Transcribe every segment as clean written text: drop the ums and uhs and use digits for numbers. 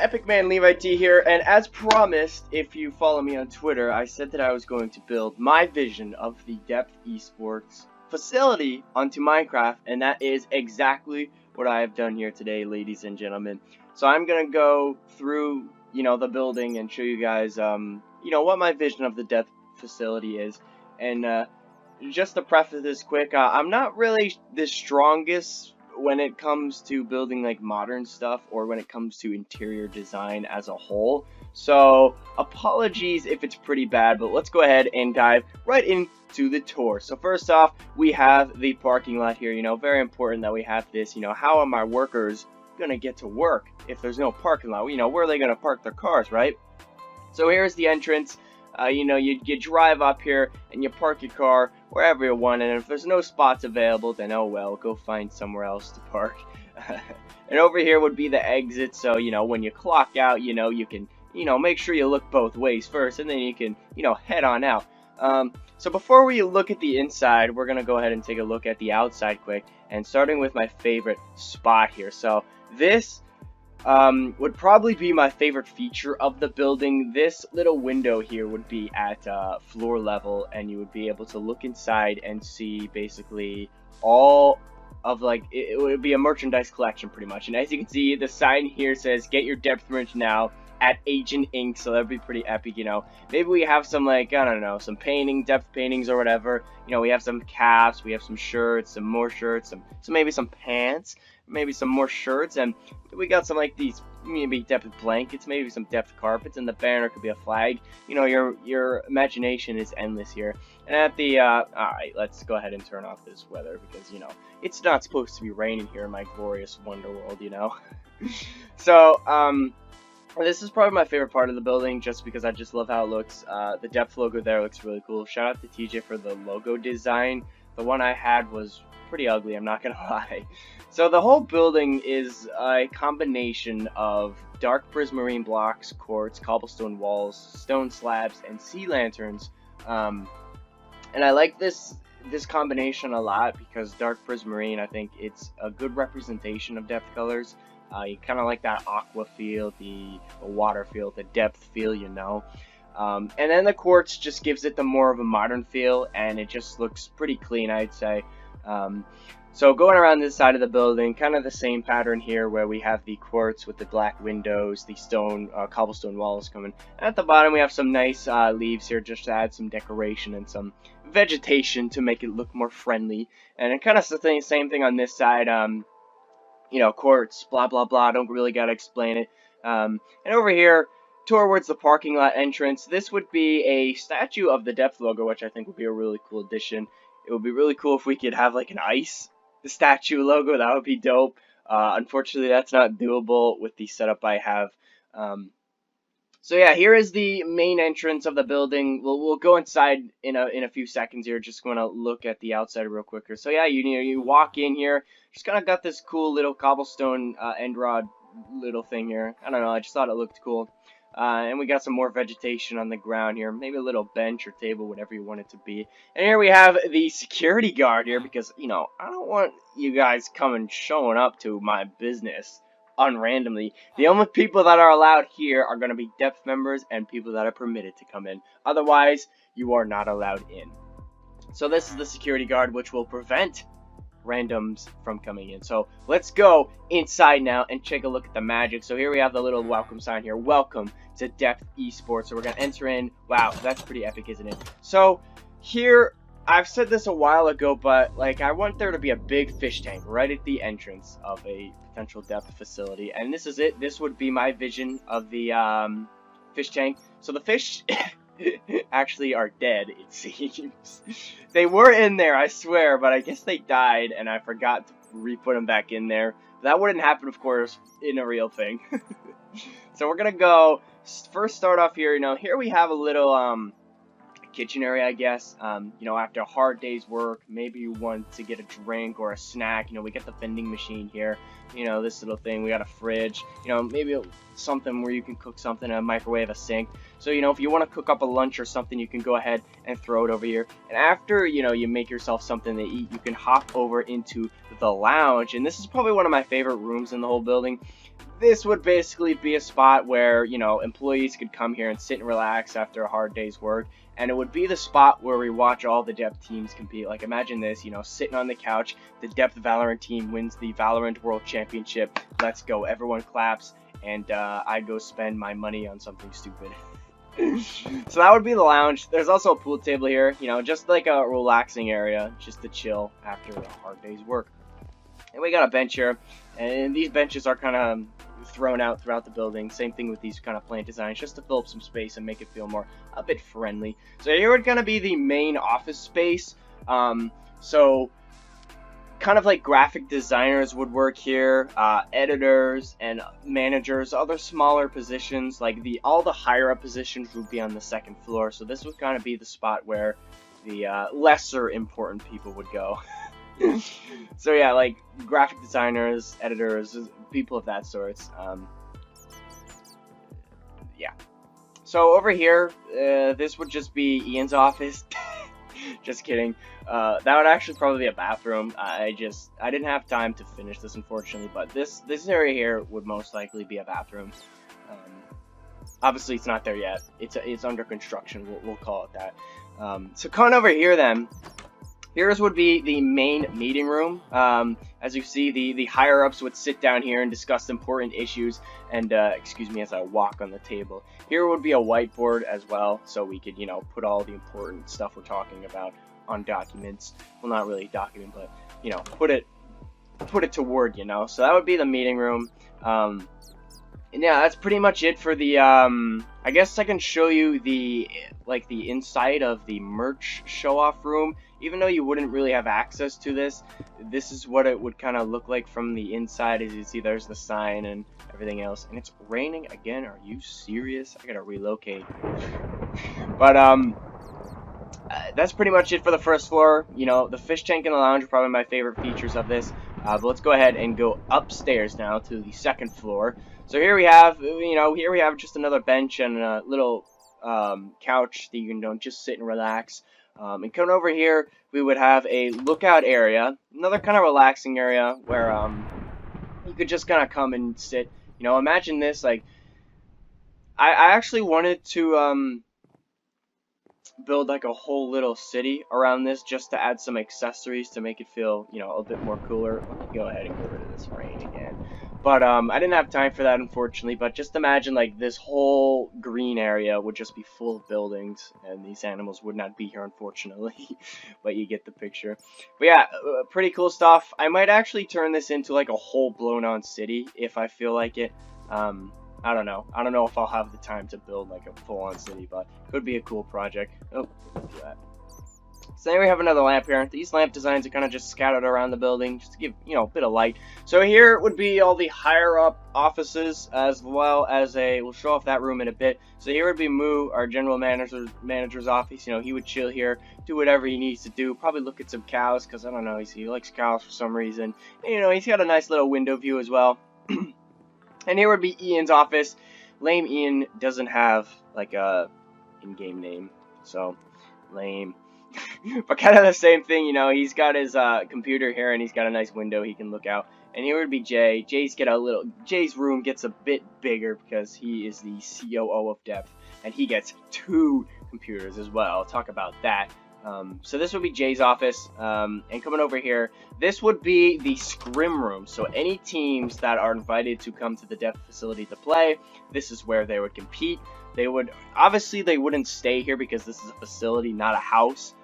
Epic Man Levitee here, and as promised, if you follow me on Twitter, I said that I was going to build my vision of the Depth Esports facility onto Minecraft, and that is exactly what I have done here today, ladies and gentlemen. So I'm gonna go through, the building and show you guys, what my vision of the Depth facility is. And just to preface this quick, I'm not really the strongest when it comes to building like modern stuff or when it comes to interior design as a whole, so apologies if it's pretty bad, but let's go ahead and dive right into the tour. So first off, we have the parking lot here. Very important that we have this. How are my workers gonna get to work if there's no parking lot? Where are they gonna park their cars, right? So here's the entrance. You drive up here and you park your car wherever you want, and if there's no spots available, then oh well, go find somewhere else to park. And over here would be the exit, so when you clock out, you can make sure you look both ways first, and then you can head on out. So before we look at the inside, we're gonna go ahead and take a look at the outside quick, and starting with my favorite spot here. So this would probably be my favorite feature of the building. This little window here would be at floor level, and you would be able to look inside and see basically all of it would be a merchandise collection pretty much. And as you can see, the sign here says get your depth merch now at Agent Inc. So that'd be pretty epic. Maybe we have some I don't know, some depth paintings or whatever. We have some caps, we have some shirts, some more shirts, some maybe some pants, maybe some more shirts, and we got some these maybe depth blankets, maybe some depth carpets, and the banner could be a flag. Your imagination is endless here. And at the alright, let's go ahead and turn off this weather because it's not supposed to be raining here in my glorious wonder world. So this is probably my favorite part of the building, just because I just love how it looks. The Depth logo there looks really cool. Shout out to TJ for the logo design. The one I had was pretty ugly, I'm not gonna lie. So the whole building is a combination of dark prismarine blocks, quartz, cobblestone walls, stone slabs, and sea lanterns. And I like this combination a lot because dark prismarine, I think it's a good representation of depth colors. You kind of like that aqua feel, the water feel, the depth feel, and then the quartz just gives it the more of a modern feel, and it just looks pretty clean, I'd say. So going around this side of the building, kind of the same pattern here where we have the quartz with the black windows, the stone, cobblestone walls coming. And at the bottom we have some nice leaves here just to add some decoration and some vegetation to make it look more friendly. And it kind of the same thing on this side. Quartz, blah blah blah, don't really gotta explain it. And over here towards the parking lot entrance, this would be a statue of the Depth logo, which I think would be a really cool addition. It would be really cool if we could have an ice statue logo. That would be dope. Unfortunately, that's not doable with the setup I have. So yeah, here is the main entrance of the building. We'll go inside in a few seconds here. Just want to look at the outside real quicker. So yeah, you walk in here. Just kind of got this cool little cobblestone end rod little thing here. I don't know, I just thought it looked cool. And we got some more vegetation on the ground here. Maybe a little bench or table, whatever you want it to be. And here we have the security guard here because, I don't want you guys showing up to my business unrandomly. The only people that are allowed here are going to be depth members and people that are permitted to come in. Otherwise, you are not allowed in. So this is the security guard, which will prevent randoms from coming in. So let's go inside now and take a look at the magic. So here we have the little welcome sign here. Welcome to Depth Esports. So we're gonna enter in. Wow, that's pretty epic, isn't it? So here, I've said this a while ago, but I want there to be a big fish tank right at the entrance of a potential depth facility, and this is it. This would be my vision of the fish tank. So the fish actually are dead, it seems. They were in there, I swear, but I guess they died and I forgot to re-put them back in there. That wouldn't happen, of course, in a real thing. So we're gonna go first start off here. Here we have a little kitchen area, I guess. After a hard day's work, maybe you want to get a drink or a snack. We got the vending machine here. This little thing. We got a fridge. Maybe something where you can cook something, a microwave, a sink. So if you want to cook up a lunch or something, you can go ahead and throw it over here. And after you make yourself something to eat, you can hop over into the lounge. And this is probably one of my favorite rooms in the whole building. this would basically be a spot where, you know, employees could come here and sit and relax after a hard day's work. And it would be the spot where we watch all the Depth teams compete. Like, imagine this, you know, sitting on the couch, the Depth Valorant team wins the Valorant World Championship. Let's go. Everyone claps, and I go spend my money on something stupid. So that would be the lounge. There's also a pool table here, you know, just like a relaxing area, just to chill after a hard day's work. And we got a bench here, and these benches are kind of thrown out throughout the building. Same thing with these kind of plant designs, just to fill up some space and make it feel more a bit friendly. So here would kind of be the main office space. So kind of like graphic designers would work here, editors and managers, other smaller positions, like all the higher up positions would be on the second floor. So this would kind of be the spot where the lesser important people would go. So yeah, like graphic designers, editors, people of that sort. Yeah. So over here, this would just be Ian's office. Just kidding. That would actually probably be a bathroom. I didn't have time to finish this, unfortunately, but this area here would most likely be a bathroom. Obviously, it's not there yet. It's under construction. We'll call it that. So coming over here, then. Here's would be the main meeting room. As you see, the higher-ups would sit down here and discuss important issues. And excuse me as I walk on the table. Here would be a whiteboard as well, so we could, you know, put all the important stuff we're talking about on documents. Well, not really document, but, you know, put it to word, you know. So that would be the meeting room. And yeah, that's pretty much it for the, I guess I can show you the inside of the merch show-off room. Even though you wouldn't really have access to this, this is what it would kind of look like from the inside. As you see, there's the sign and everything else. And it's raining again. Are you serious? I gotta relocate. But, that's pretty much it for the first floor. You know, the fish tank and the lounge are probably my favorite features of this. But let's go ahead and go upstairs now to the second floor. So here we have, you know, just another bench and a little couch that you can, you know, just sit and relax. And coming over here, we would have a lookout area, another kind of relaxing area where you could just kind of come and sit. You know, imagine this, like, I actually wanted to build like a whole little city around this just to add some accessories to make it feel, you know, a bit more cooler. Let me go ahead and get rid of this rain again. But I didn't have time for that, unfortunately. But just imagine like this whole green area would just be full of buildings, and these animals would not be here, unfortunately. But you get the picture. But yeah, pretty cool stuff. I might actually turn this into like a whole blown-on city if I feel like it. I don't know. I don't know if I'll have the time to build like a full-on city, but could be a cool project. Oh, look at that. So there we have another lamp here. These lamp designs are kind of just scattered around the building just to give, you know, a bit of light. So here would be all the higher up offices, as well as we'll show off that room in a bit. So here would be Moo, our general manager's office. You know, he would chill here, do whatever he needs to do, probably look at some cows, because I don't know, he likes cows for some reason. And, you know, he's got a nice little window view as well. And here would be Ian's office. Lame Ian doesn't have like a in-game name, so lame. But kind of the same thing, you know. He's got his computer here, and he's got a nice window he can look out. And here would be Jay. Jay's room gets a bit bigger because he is the COO of Depth, and he gets 2 computers as well. I'll talk about that. So this would be Jay's office, and coming over here, this would be the scrim room. So any teams that are invited to come to the Depth facility to play, this is where they would compete. They wouldn't stay here because this is a facility, not a house.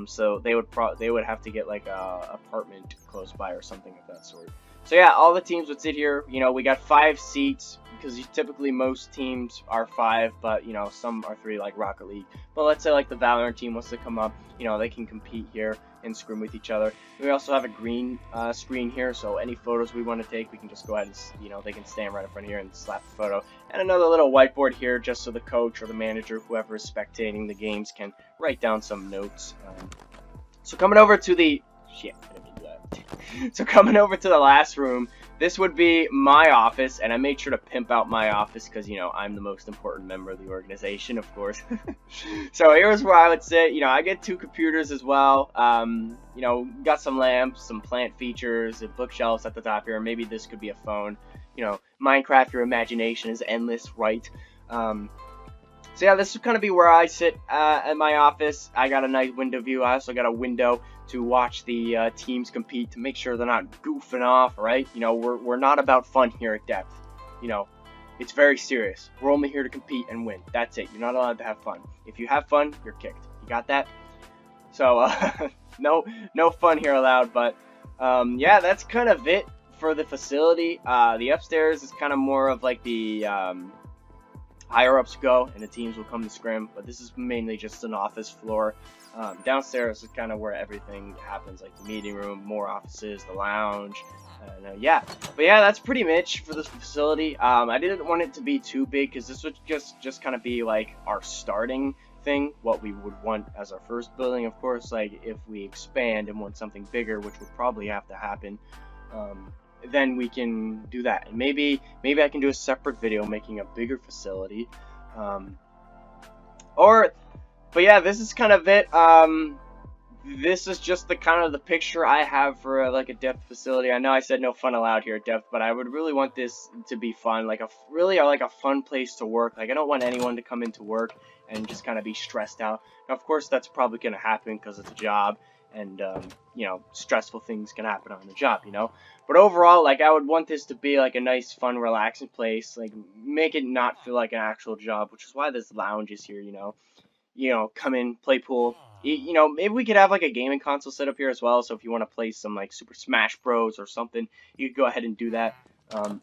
So they would have to get like a apartment close by or something of that sort. So yeah, all the teams would sit here. You know, we got 5 seats because typically most teams are 5, but you know, some are 3 like Rocket League. But let's say like the Valorant team wants to come up, you know, they can compete here and scrim with each other. We also have a green screen here, so any photos we want to take, we can just go ahead and, you know, they can stand right in front of here and slap the photo. And another little whiteboard here, just so the coach or the manager, whoever is spectating the games, can write down some notes. So coming over to the So coming over to the last room, this would be my office, and I made sure to pimp out my office because, you know, I'm the most important member of the organization, of course. So here's where I would sit. You know, I get 2 computers as well. You know, got some lamps, some plant features, and bookshelves at the top here. Maybe this could be a phone. you know, Minecraft, your imagination is endless, right? So yeah, this would kind of be where I sit at my office. I got a nice window view. I also got a window to watch the teams compete to make sure they're not goofing off, right? You know, we're not about fun here at Depth. You know, it's very serious. We're only here to compete and win. That's it. You're not allowed to have fun. If you have fun, you're kicked. You got that? So no fun here allowed. But yeah, that's kind of it for the facility. The upstairs is kind of more of like the higher ups go, and the teams will come to scrim, but this is mainly just an office floor. Downstairs is kind of where everything happens, like the meeting room, more offices, the lounge, and yeah. But yeah, that's pretty much for this facility. I didn't want it to be too big, because this would just kind of be like our starting thing, what we would want as our first building. Of course, like if we expand and want something bigger, which would probably have to happen, then we can do that. And maybe I can do a separate video making a bigger facility. But yeah, this is kind of it. This is just the kind of the picture I have for like a Depth facility. I know I said no fun allowed here at Depth, but I would really want this to be fun, like a fun place to work. Like I don't want anyone to come into work and just kind of be stressed out. Now, of course, that's probably going to happen because it's a job, and you know, stressful things can happen on the job, you know. But overall, like I would want this to be like a nice, fun, relaxing place. Like make it not feel like an actual job, which is why this lounge is here, you know. You know, come in, play pool. You know, maybe we could have like a gaming console set up here as well. So if you want to play some like Super Smash Bros or something, you could go ahead and do that. But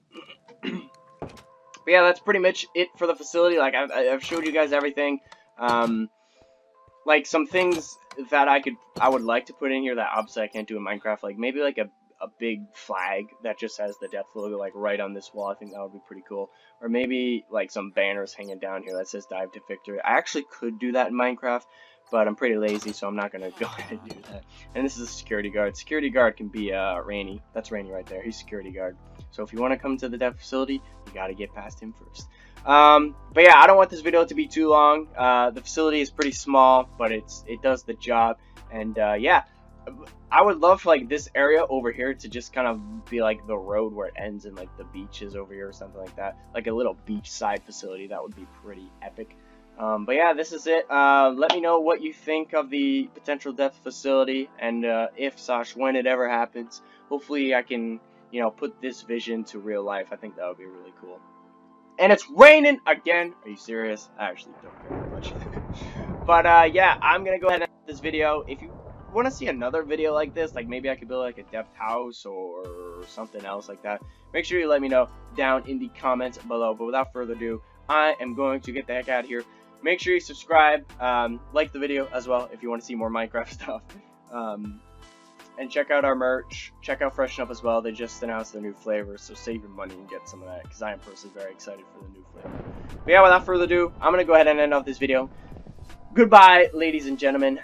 yeah, that's pretty much it for the facility. Like I've showed you guys everything. Like some things that I would like to put in here that obviously I can't do in Minecraft. Like maybe like a big flag that just has the Depth logo like right on this wall. I think that would be pretty cool. Or maybe like some banners hanging down here that says "Dive to Victory." I actually could do that in Minecraft, but I'm pretty lazy, so I'm not gonna go ahead and do that. And this is a security guard. Security guard can be Rainy. That's Rainy right there. He's security guard. So if you want to come to the Depth facility, you gotta get past him first. But yeah, I don't want this video to be too long. The facility is pretty small, but it does the job. And yeah, I would love for like this area over here to just kind of be like the road where it ends, and like the beach is over here or something like that. Like a little beachside facility. That would be pretty epic. But yeah, this is it. Let me know what you think of the potential Depth facility, and when it ever happens. Hopefully I can, you know, put this vision to real life. I think that would be really cool. And it's raining again. Are you serious? I actually don't care that much. But yeah, I'm gonna go ahead and end this video. If you want to see another video like this, like maybe I could build like a Depth house or something else like that, make sure you let me know down in the comments below. But without further ado, I am going to get the heck out of here. Make sure you subscribe, like the video as well if you want to see more Minecraft stuff. And check out our merch. Check out Freshen Up as well. They just announced their new flavors, so save your money and get some of that, because I am personally very excited for the new flavor. But yeah, without further ado, I'm going to go ahead and end off this video. Goodbye, ladies and gentlemen.